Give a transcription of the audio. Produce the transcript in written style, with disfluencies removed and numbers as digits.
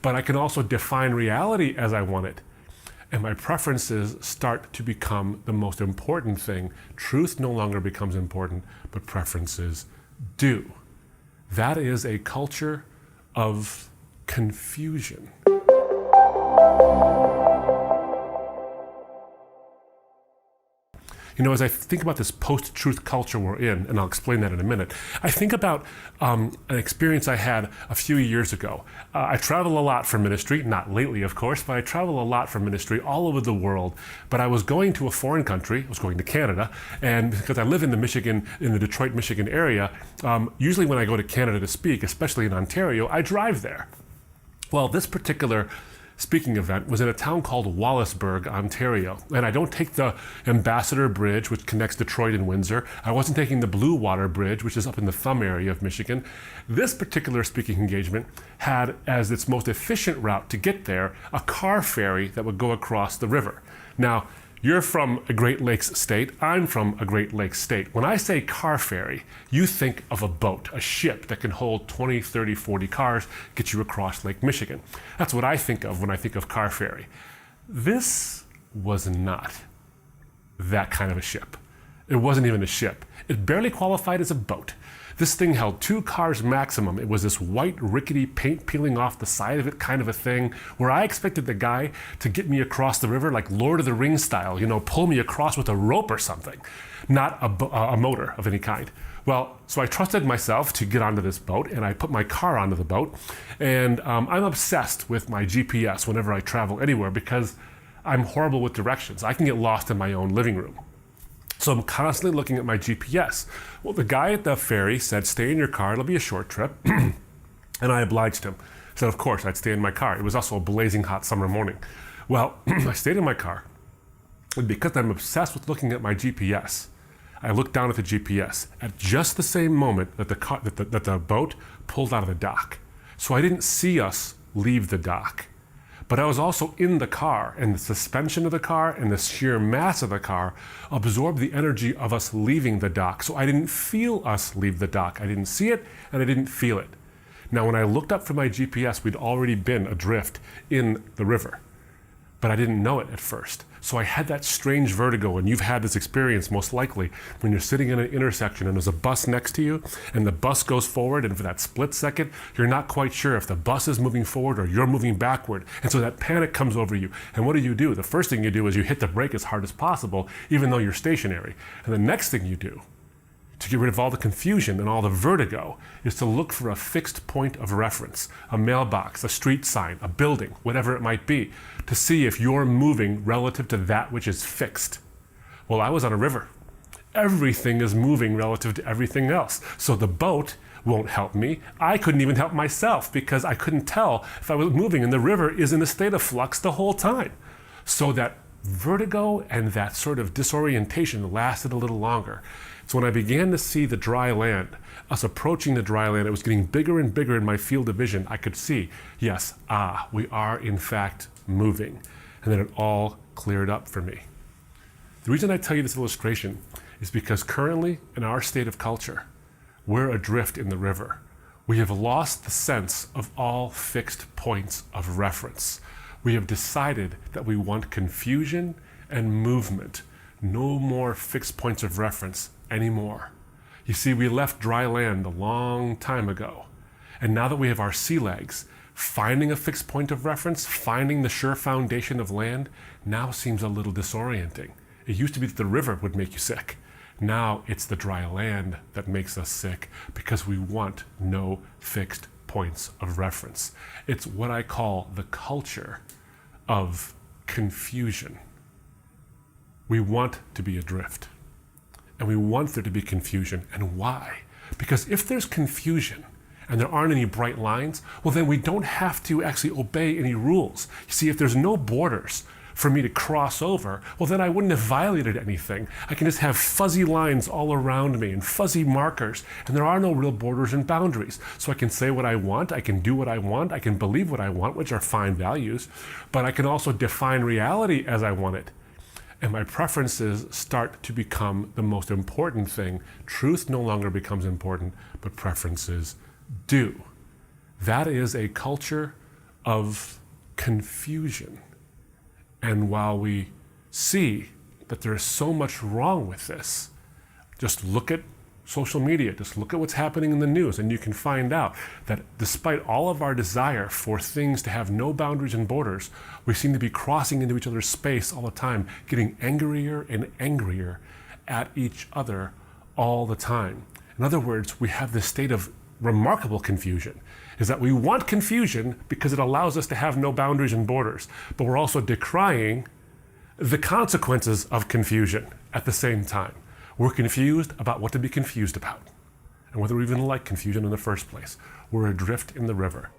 But I can also define reality as I want it. And my preferences start to become the most important thing. Truth no longer becomes important, but preferences do. That is a culture of confusion. You know, as I think about this post-truth culture we're in, and I'll explain that in a minute, I think about an experience I had a few years ago. I travel a lot for ministry, not lately of course, but I travel a lot for ministry all over the world. But I was going to a foreign country, I was going to Canada, and because I live in the Detroit, Michigan area, usually when I go to Canada to speak, especially in Ontario, I drive there. Well, this particular speaking event was in a town called Wallaceburg, Ontario. And I don't take the Ambassador Bridge, which connects Detroit and Windsor. I wasn't taking the Blue Water Bridge, which is up in the Thumb area of Michigan. This particular speaking engagement had as its most efficient route to get there a car ferry that would go across the river. Now, you're from a Great Lakes state, I'm from a Great Lakes state. When I say car ferry, you think of a boat, a ship that can hold 20, 30, 40 cars, get you across Lake Michigan. That's what I think of when I think of car ferry. This was not that kind of a ship. It wasn't even a ship. It barely qualified as a boat. This thing held 2 cars maximum. It was this white, rickety paint peeling off the side of it kind of a thing, where I expected the guy to get me across the river like Lord of the Rings style, pull me across with a rope or something, not a motor of any kind. Well, so I trusted myself to get onto this boat, and I put my car onto the boat, and I'm obsessed with my GPS whenever I travel anywhere because I'm horrible with directions. I can get lost in my own living room. So I'm constantly looking at my GPS. Well, the guy at the ferry said, stay in your car, it'll be a short trip. And I obliged him. I said, of course, I'd stay in my car. It was also a blazing hot summer morning. Well, I stayed in my car. And because I'm obsessed with looking at my GPS, I looked down at the GPS at just the same moment that the boat pulled out of the dock. So I didn't see us leave the dock. But I was also in the car, and the suspension of the car and the sheer mass of the car absorbed the energy of us leaving the dock. So I didn't feel us leave the dock. I didn't see it, and I didn't feel it. Now, when I looked up from my GPS, we'd already been adrift in the river. But I didn't know it at first. So I had that strange vertigo, and you've had this experience most likely when you're sitting in an intersection and there's a bus next to you, and the bus goes forward, and for that split second, you're not quite sure if the bus is moving forward or you're moving backward. And so that panic comes over you. And what do? The first thing you do is you hit the brake as hard as possible, even though you're stationary. And the next thing you do, to get rid of all the confusion and all the vertigo, is to look for a fixed point of reference, a mailbox, a street sign, a building, whatever it might be, to see if you're moving relative to that which is fixed. Well, I was on a river. Everything is moving relative to everything else. So the boat won't help me. I couldn't even help myself because I couldn't tell if I was moving, and the river is in a state of flux the whole time. So that vertigo and that sort of disorientation lasted a little longer. So when I began to see the dry land, us approaching the dry land, it was getting bigger and bigger in my field of vision. I could see, yes, we are in fact moving. And then it all cleared up for me. The reason I tell you this illustration is because currently in our state of culture, we're adrift in the river. We have lost the sense of all fixed points of reference. We have decided that we want confusion and movement, no more fixed points of reference anymore. You see, we left dry land a long time ago. And now that we have our sea legs, finding a fixed point of reference, finding the sure foundation of land, now seems a little disorienting. It used to be that the river would make you sick. Now it's the dry land that makes us sick because we want no fixed points of reference. It's what I call the culture of confusion. We want to be adrift. And we want there to be confusion. And why? Because if there's confusion and there aren't any bright lines, well, then we don't have to actually obey any rules. You see, if there's no borders for me to cross over, well, then I wouldn't have violated anything. I can just have fuzzy lines all around me and fuzzy markers, and there are no real borders and boundaries. So I can say what I want, I can do what I want, I can believe what I want, which are fine values, but I can also define reality as I want it. And my preferences start to become the most important thing. Truth no longer becomes important, but preferences do. That is a culture of confusion. And while we see that there is so much wrong with this, just look at social media, just look at what's happening in the news, and you can find out that despite all of our desire for things to have no boundaries and borders, we seem to be crossing into each other's space all the time, getting angrier and angrier at each other all the time. In other words, we have this state of remarkable confusion, is that we want confusion because it allows us to have no boundaries and borders, but we're also decrying the consequences of confusion at the same time. We're confused about what to be confused about, and whether we even like confusion in the first place. We're adrift in the river.